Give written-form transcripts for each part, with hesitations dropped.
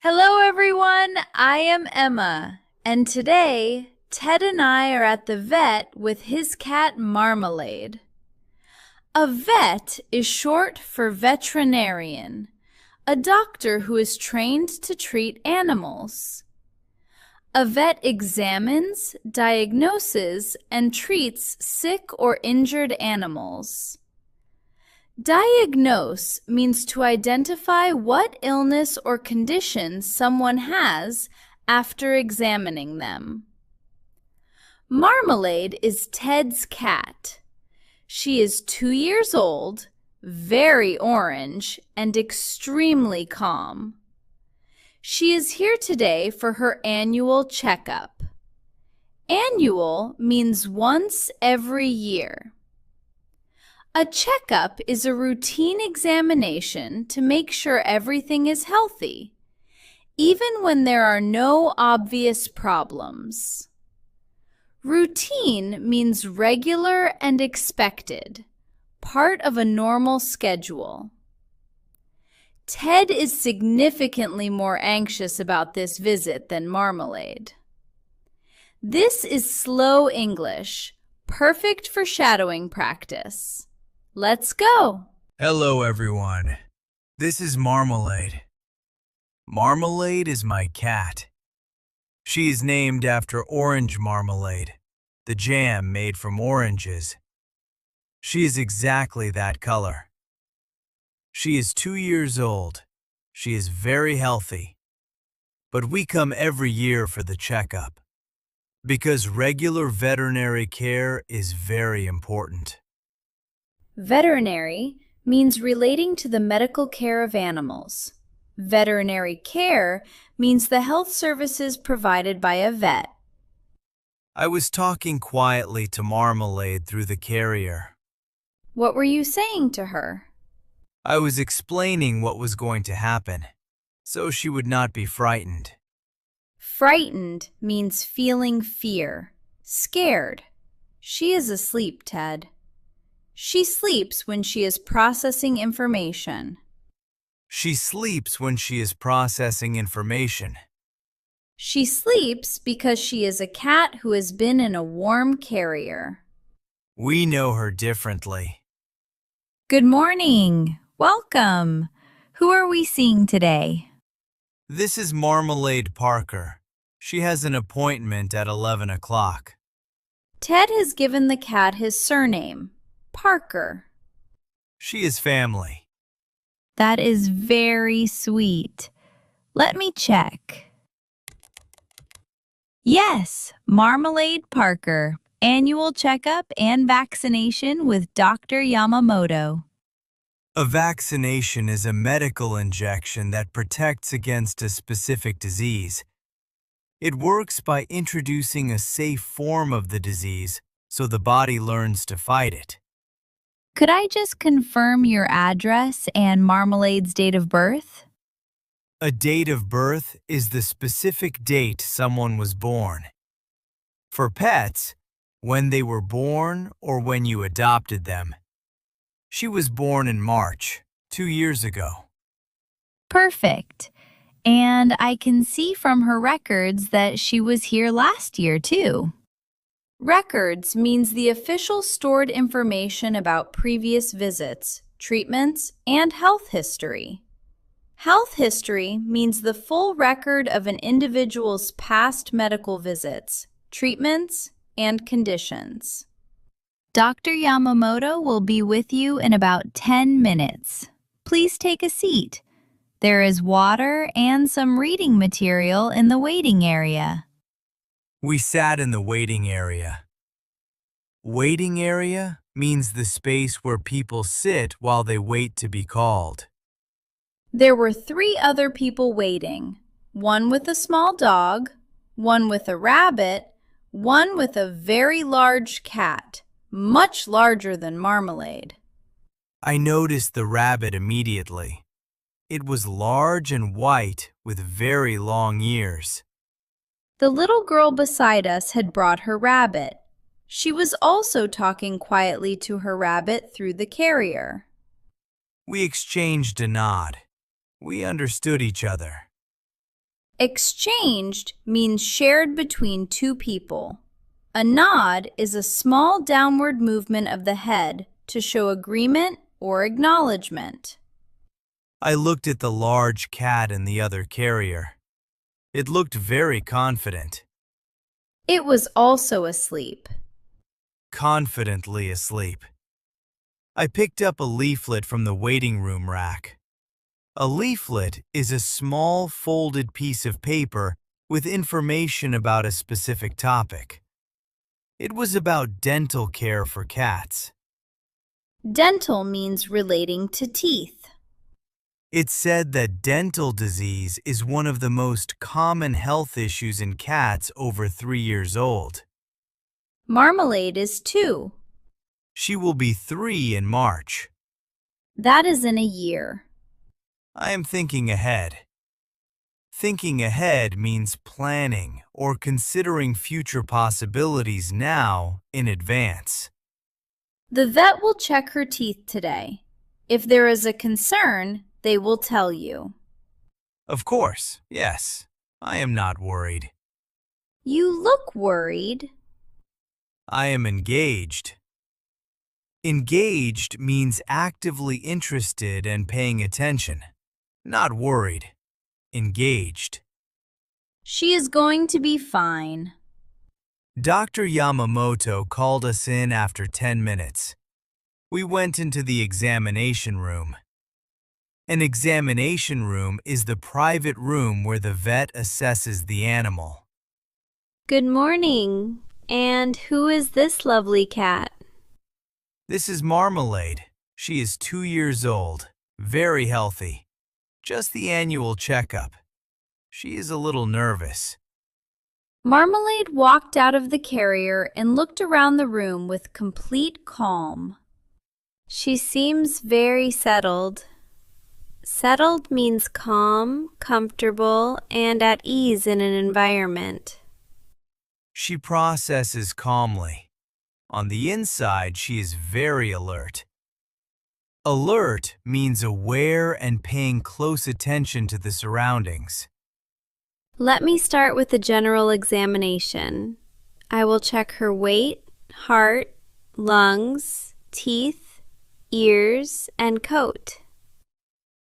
Hello, everyone. I am Emma, and today Ted and I are at the vet with his cat Marmalade. A vet is short for veterinarian, a doctor who is trained to treat animals. A vet examines, diagnoses, and treats sick or injured animals. Diagnose means to identify what illness or condition someone has after examining them. Marmalade is Ted's cat. She is 2 years old, very orange, and extremely calm. She is here today for her annual checkup. Annual means once every year. A checkup is a routine examination to make sure everything is healthy, even when there are no obvious problems. Routine means regular and expected, part of a normal schedule. Ted is significantly more anxious about this visit than Marmalade. This is slow English, perfect for shadowing practice. Let's go! Hello, everyone. This is Marmalade. Marmalade is my cat. She is named after orange marmalade, the jam made from oranges. She is exactly that color. She is 2 years old. She is very healthy. But we come every year for the checkup, because regular veterinary care is very important. Veterinary means relating to the medical care of animals. Veterinary care means the health services provided by a vet. I was talking quietly to Marmalade through the carrier. What were you saying to her? I was explaining what was going to happen, so she would not be frightened. Frightened means feeling fear, scared. She is asleep, Ted. She sleeps when she is processing information. She sleeps when she is processing information. She sleeps because she is a cat who has been in a warm carrier. We know her differently. Good morning. Welcome. Who are we seeing today? This is Marmalade Parker. She has an appointment at 11 o'clock. Ted has given the cat his surname, Parker. She is family. That is very sweet. Let me check. Yes, Marmalade Parker, annual checkup and vaccination with Dr. Yamamoto. A vaccination is a medical injection that protects against a specific disease. It works by introducing a safe form of the disease so the body learns to fight it. Could I just confirm your address and Marmalade's date of birth? A date of birth is the specific date someone was born. For pets, when they were born or when you adopted them. She was born in March, 2 years ago. Perfect. And I can see from her records that she was here last year, too. Records means the official stored information about previous visits, treatments, and health history. Health history means the full record of an individual's past medical visits, treatments, and conditions. Dr. Yamamoto will be with you in about 10 minutes. Please take a seat. There is water and some reading material in the waiting area. We sat in the waiting area. Waiting area means the space where people sit while they wait to be called. There were 3 other people waiting, one with a small dog, one with a rabbit, one with a very large cat, much larger than Marmalade. I noticed the rabbit immediately. It was large and white with very long ears. The little girl beside us had brought her rabbit. She was also talking quietly to her rabbit through the carrier. We exchanged a nod. We understood each other. Exchanged means shared between two people. A nod is a small downward movement of the head to show agreement or acknowledgement. I looked at the large cat in the other carrier. It looked very confident, It was also asleep. confidently asleep. I picked up a leaflet from the waiting room rack. A leaflet is a small folded piece of paper with information about a specific topic. It was about dental care for cats. Dental means relating to teeth. It said that dental disease is one of the most common health issues in cats over 3 years old. Marmalade is 2. She will be 3 in March. That is in a year. I am thinking ahead. Thinking ahead means planning or considering future possibilities now in advance. The vet will check her teeth today. If there is a concern, they will tell you. Of course, yes. I am not worried. You look worried. I am engaged. Engaged means actively interested and paying attention. Not worried. Engaged. She is going to be fine. Dr. Yamamoto called us in after 10 minutes. We went into the examination room. An examination room is the private room where the vet assesses the animal. Good morning. And who is this lovely cat? This is Marmalade. She is 2 years old, very healthy. Just the annual checkup. She is a little nervous. Marmalade walked out of the carrier and looked around the room with complete calm. She seems very settled. Settled means calm, comfortable, and at ease in an environment. She processes calmly. On the inside, she is very alert. Alert means aware and paying close attention to the surroundings. Let me start with the general examination. I will check her weight, heart, lungs, teeth, ears, and coat.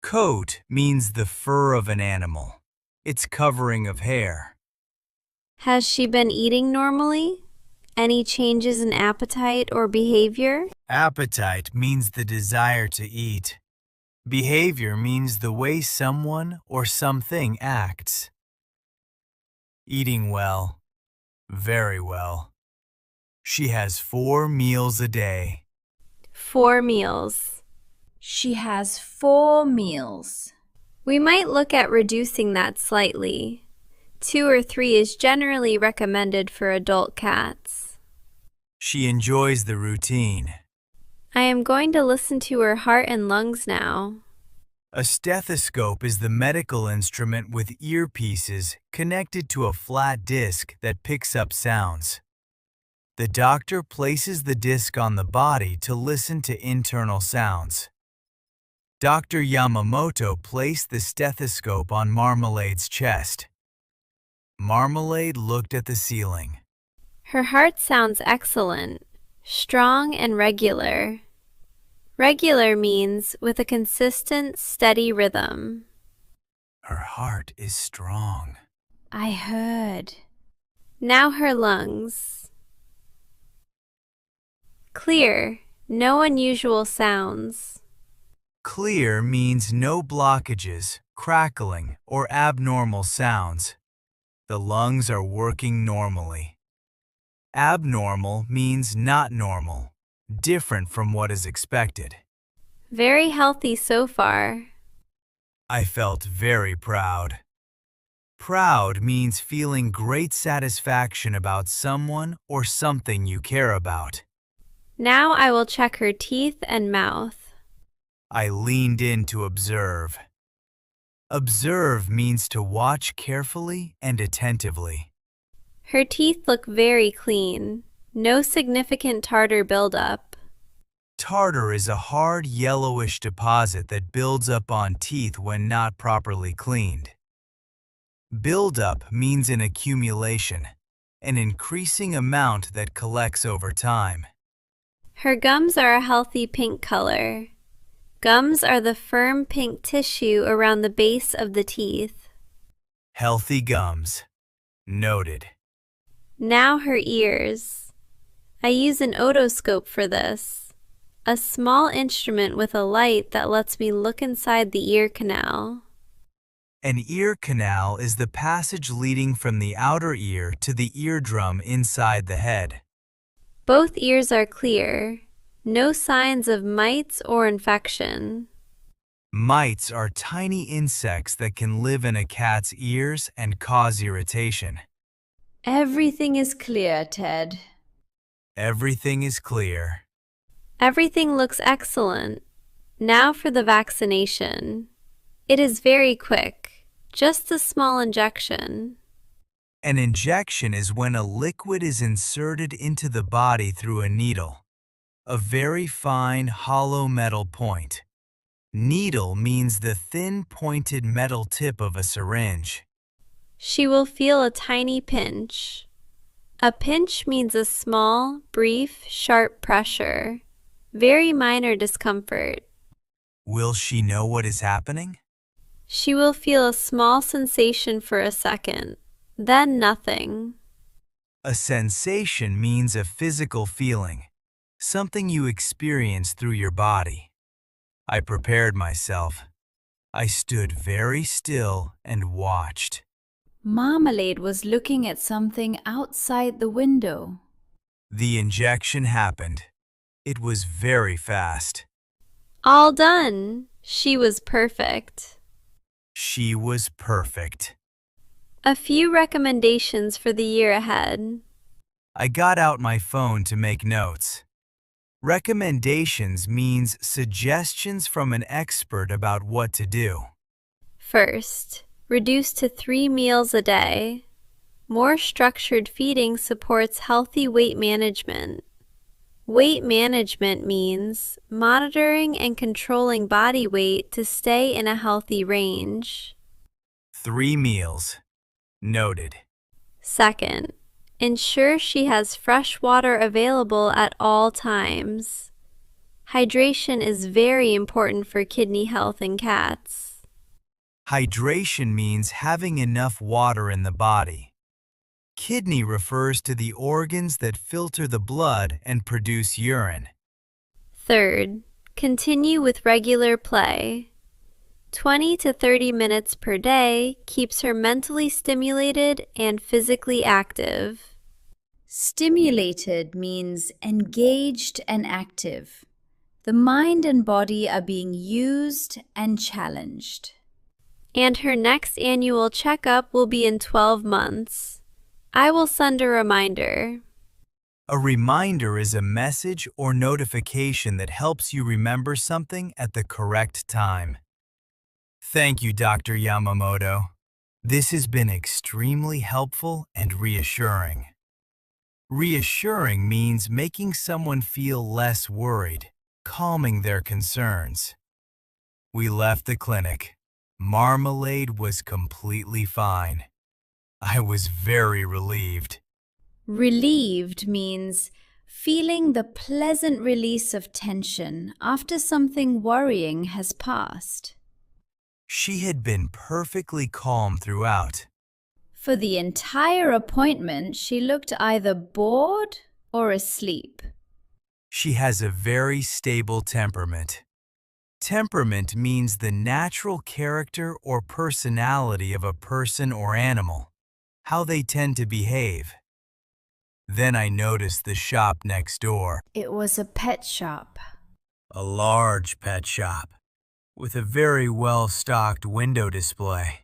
Coat means the fur of an animal, its covering of hair. Has she been eating normally? Any changes in appetite or behavior? Appetite means the desire to eat. Behavior means the way someone or something acts. Eating well, very well. She has 4 meals a day. 4 meals. She has 4 meals. We might look at reducing that slightly. 2 or 3 is generally recommended for adult cats. She enjoys the routine. I am going to listen to her heart and lungs now. A stethoscope is the medical instrument with earpieces connected to a flat disc that picks up sounds. The doctor places the disc on the body to listen to internal sounds. Dr. Yamamoto placed the stethoscope on Marmalade's chest. Marmalade looked at the ceiling. Her heart sounds excellent, strong and regular. Regular means with a consistent, steady rhythm. Her heart is strong. I heard. Now her lungs. Clear, no unusual sounds. Clear means no blockages, crackling, or abnormal sounds. The lungs are working normally. Abnormal means not normal, different from what is expected. Very healthy so far. I felt very proud. Proud means feeling great satisfaction about someone or something you care about. Now I will check her teeth and mouth. I leaned in to observe. Observe means to watch carefully and attentively. Her teeth look very clean. No significant tartar buildup. Tartar is a hard yellowish deposit that builds up on teeth when not properly cleaned. Buildup means an accumulation, an increasing amount that collects over time. Her gums are a healthy pink color. Gums are the firm pink tissue around the base of the teeth. Healthy gums. Noted. Now her ears. I use an otoscope for this, a small instrument with a light that lets me look inside the ear canal. An ear canal is the passage leading from the outer ear to the eardrum inside the head. Both ears are clear. No signs of mites or infection. Mites are tiny insects that can live in a cat's ears and cause irritation. Everything is clear, Ted. Everything is clear. Everything looks excellent. Now for the vaccination. It is very quick, just a small injection. An injection is when a liquid is inserted into the body through a needle, a very fine hollow metal point. Needle means the thin pointed metal tip of a syringe. She will feel a tiny pinch. A pinch means a small, brief, sharp pressure. Very minor discomfort. Will she know what is happening? She will feel a small sensation for a second, then nothing. A sensation means a physical feeling, something you experience through your body. I prepared myself. I stood very still and watched. Marmalade was looking at something outside the window. The injection happened. It was very fast. All done. She was perfect. She was perfect. A few recommendations for the year ahead. I got out my phone to make notes. Recommendations means suggestions from an expert about what to do. First, reduce to 3 meals a day. More structured feeding supports healthy weight management. Weight management means monitoring and controlling body weight to stay in a healthy range. 3 meals. Noted. Second, ensure she has fresh water available at all times. Hydration is very important for kidney health in cats. Hydration means having enough water in the body. Kidney refers to the organs that filter the blood and produce urine. Third, continue with regular play. 20 to 30 minutes per day keeps her mentally stimulated and physically active. Stimulated means engaged and active. The mind and body are being used and challenged. And her next annual checkup will be in 12 months. I will send a reminder. A reminder is a message or notification that helps you remember something at the correct time. Thank you, Dr. Yamamoto. This has been extremely helpful and reassuring. Reassuring means making someone feel less worried, calming their concerns. We left the clinic. Marmalade was completely fine. I was very relieved. Relieved means feeling the pleasant release of tension after something worrying has passed. She had been perfectly calm throughout. For the entire appointment, she looked either bored or asleep. She has a very stable temperament. Temperament means the natural character or personality of a person or animal, how they tend to behave. Then I noticed the shop next door. It was a pet shop. A large pet shop with a very well-stocked window display.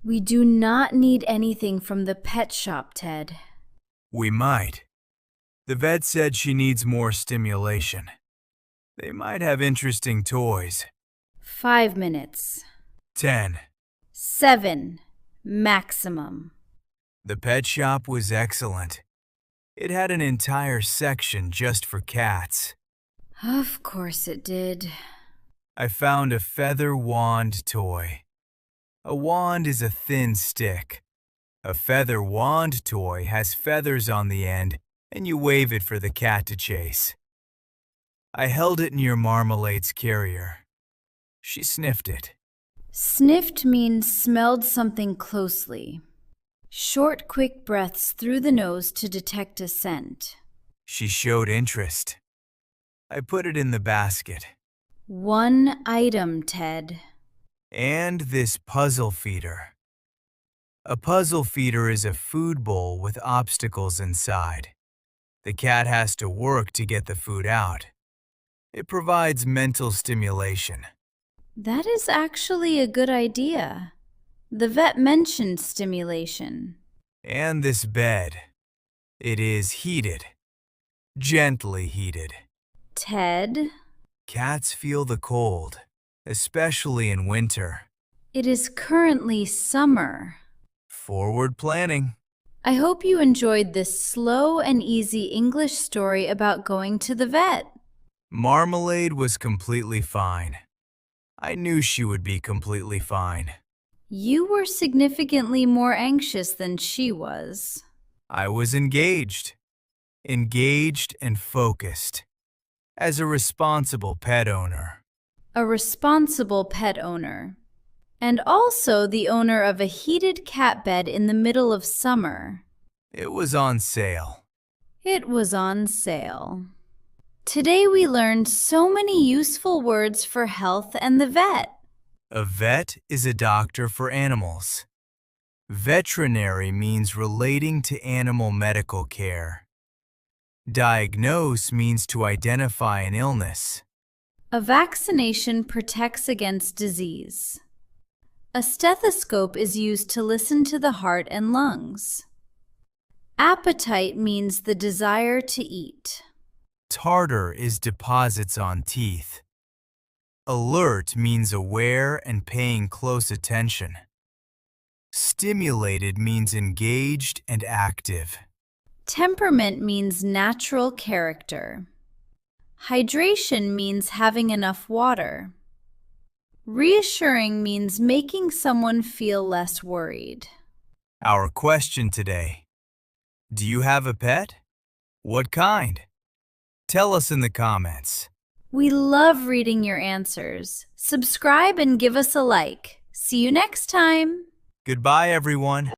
We do not need anything from the pet shop, Ted. We might. The vet said she needs more stimulation. They might have interesting toys. 5 minutes. 10. 7. Maximum. The pet shop was excellent. It had an entire section just for cats. Of course it did. I found a feather wand toy. A wand is a thin stick, A feather wand toy has feathers on the end, and you wave it for the cat to chase. I held it near Marmalade's carrier. She sniffed it. Sniffed means smelled something closely. Short, quick breaths through the nose to detect a scent. She showed interest. I put it in the basket. One item, Ted. And this puzzle feeder. A puzzle feeder is a food bowl with obstacles inside. The cat has to work to get the food out. It provides mental stimulation. That is actually a good idea. The vet mentioned stimulation. And this bed. It is heated. Gently heated. Ted, Cats feel the cold, especially in winter. it is currently summer. Forward planning. I hope you enjoyed this slow and easy English story about going to the vet. Marmalade was completely fine. I knew she would be completely fine. You were significantly more anxious than she was. I was engaged. Engaged and focused. As a responsible pet owner. A responsible pet owner. And also the owner of a heated cat bed in the middle of summer. It was on sale. It was on sale. Today we learned so many useful words for health and the vet. A vet is a doctor for animals. Veterinary means relating to animal medical care. Diagnose means to identify an illness. A vaccination protects against disease. A stethoscope is used to listen to the heart and lungs. Appetite means the desire to eat. Tartar is deposits on teeth. Alert means aware and paying close attention. Stimulated means engaged and active. Temperament means natural character. Hydration means having enough water. Reassuring means making someone feel less worried. Our question today: do you have a pet? What kind? Tell us in the comments. We love reading your answers. Subscribe and give us a like. See you next time. Goodbye, everyone.